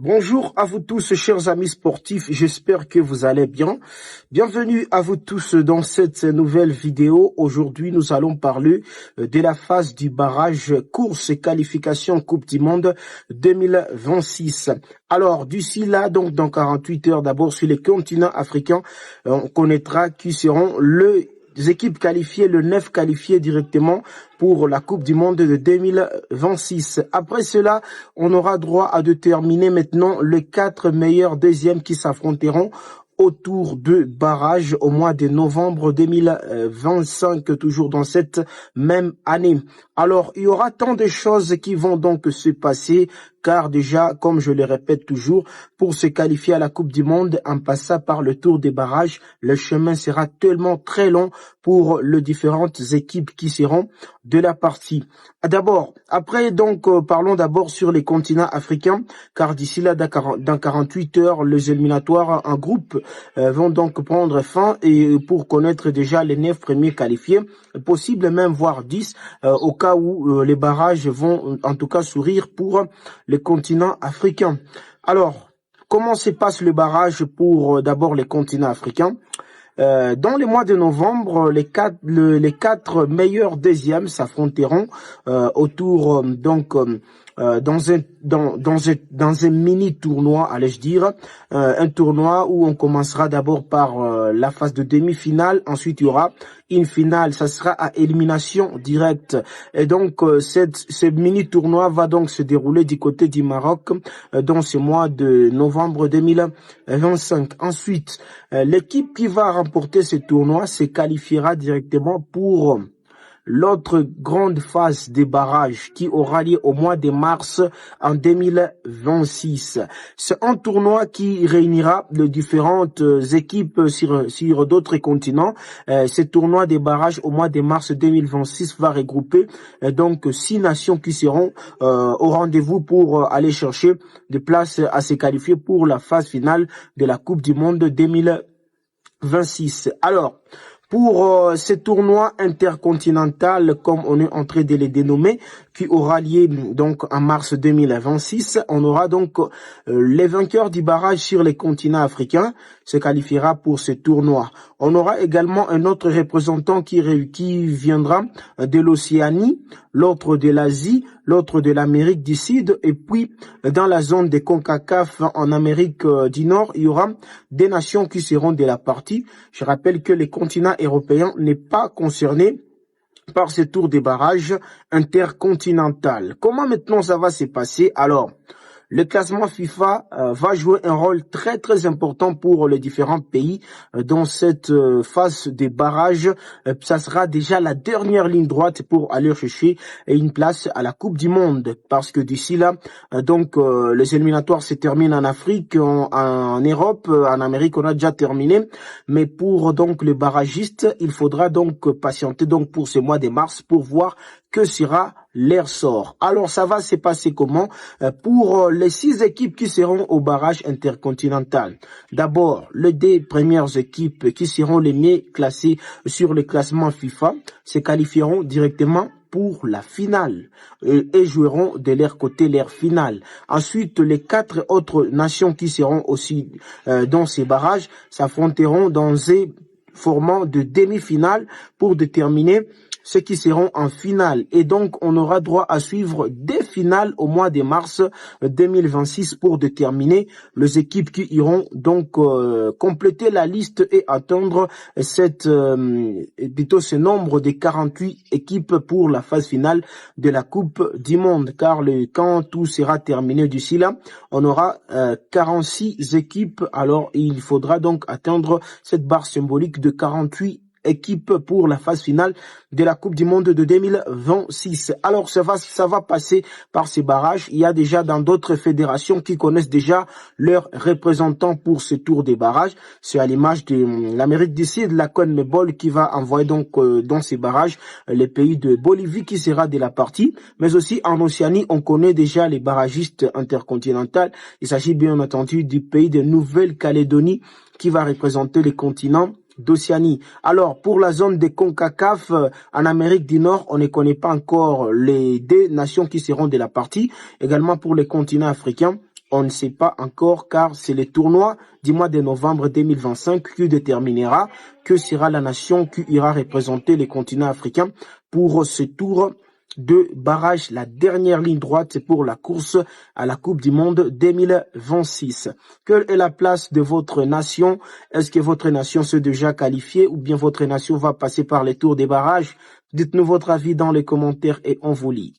Bonjour à vous tous, chers amis sportifs, j'espère que vous allez bien. Bienvenue à vous tous dans cette nouvelle vidéo. Aujourd'hui, nous allons parler de la phase du barrage course et qualification Coupe du Monde 2026. Alors, d'ici là, donc dans 48 heures, d'abord sur les continents africains, on connaîtra qui seront les équipes qualifiées, le 9 qualifié directement pour la Coupe du Monde de 2026. Après cela, on aura droit à déterminer maintenant les 4 meilleurs deuxièmes qui s'affronteront autour de barrage au mois de novembre 2025, toujours dans cette même année. Alors, il y aura tant de choses qui vont donc se passer, car déjà, comme je le répète toujours, pour se qualifier à la Coupe du Monde, en passant par le tour des barrages, le chemin sera tellement très long pour les différentes équipes qui seront de la partie. D'abord, après donc, parlons d'abord sur les continents africains, car d'ici là, dans 48 heures, les éliminatoires en groupe vont donc prendre fin, et pour connaître déjà les 9 premiers qualifiés, possible même voire 10, au cas où les barrages vont en tout cas sourire pour les continents africains. Alors, comment se passe le barrage pour d'abord les continents africains? Dans le mois de novembre, les quatre meilleurs deuxièmes s'affronteront autour dans un mini tournoi, allais-je dire, un tournoi où on commencera d'abord par la phase de demi-finale, ensuite il y aura une finale, ça sera à élimination directe. Et donc ce mini tournoi va donc se dérouler du côté du Maroc dans ce mois de novembre 2025. Ensuite, l'équipe qui va remporter ce tournoi se qualifiera directement pour l'autre grande phase des barrages qui aura lieu au mois de mars en 2026. C'est un tournoi qui réunira les différentes équipes sur d'autres continents. Ce tournoi des barrages au mois de mars 2026 va regrouper donc 6 nations qui seront au rendez-vous pour aller chercher des places à se qualifier pour la phase finale de la Coupe du Monde 2026. Alors, pour ce tournoi intercontinental, comme on est en train de les dénommer, qui aura lieu donc en mars 2026, on aura donc les vainqueurs du barrage sur les continents africains se qualifiera pour ce tournoi. On aura également un autre représentant qui viendra de l'Océanie, l'autre de l'Asie, l'autre de l'Amérique du Sud, et puis dans la zone des CONCACAF en Amérique du Nord, il y aura des nations qui seront de la partie. Je rappelle que les continents européens n'est pas concerné par ce tour des barrages intercontinental. Comment maintenant ça va se passer? Alors, le classement FIFA va jouer un rôle très très important pour les différents pays dans cette phase des barrages. Ça sera déjà la dernière ligne droite pour aller chercher une place à la Coupe du Monde, parce que d'ici là, les éliminatoires se terminent en Afrique, en Europe, en Amérique on a déjà terminé, mais pour donc les barragistes, il faudra donc patienter donc pour ce mois de mars pour voir que sera leur sort. Alors ça va se passer comment? Pour les 6 équipes qui seront au barrage intercontinental. D'abord, les 2 premières équipes qui seront les mieux classées sur le classement FIFA se qualifieront directement pour la finale et joueront de leur côté leur finale. Ensuite, les 4 autres nations qui seront aussi dans ces barrages s'affronteront dans un format de demi-finale pour déterminer ceux qui seront en finale. Et donc, on aura droit à suivre des finales au mois de mars 2026 pour déterminer les équipes qui iront donc compléter la liste et atteindre plutôt ce nombre de 48 équipes pour la phase finale de la Coupe du Monde. Car quand tout sera terminé d'ici là, on aura 46 équipes. Alors, il faudra donc atteindre cette barre symbolique de 48 équipe pour la phase finale de la Coupe du Monde de 2026. Alors ça va passer par ces barrages. Il y a déjà dans d'autres fédérations qui connaissent déjà leurs représentants pour ce tour des barrages. C'est à l'image de l'Amérique du Sud, la CONMEBOL qui va envoyer donc dans ces barrages les pays de Bolivie qui sera de la partie, mais aussi en Océanie on connaît déjà les barragistes intercontinentaux. Il s'agit bien entendu du pays de Nouvelle-Calédonie qui va représenter les continents d'Océanie. Alors, pour la zone des CONCACAF, en Amérique du Nord, on ne connaît pas encore les 2 nations qui seront de la partie. Également pour les continents africains, On ne sait pas encore car c'est le tournoi du mois de novembre 2025 qui déterminera que sera la nation qui ira représenter les continents africains pour ce tour de barrage, la dernière ligne droite pour la course à la Coupe du Monde 2026. Quelle est la place de votre nation? Est-ce que votre nation s'est déjà qualifiée ou bien votre nation va passer par les tours des barrages? Dites-nous votre avis dans les commentaires et on vous lit.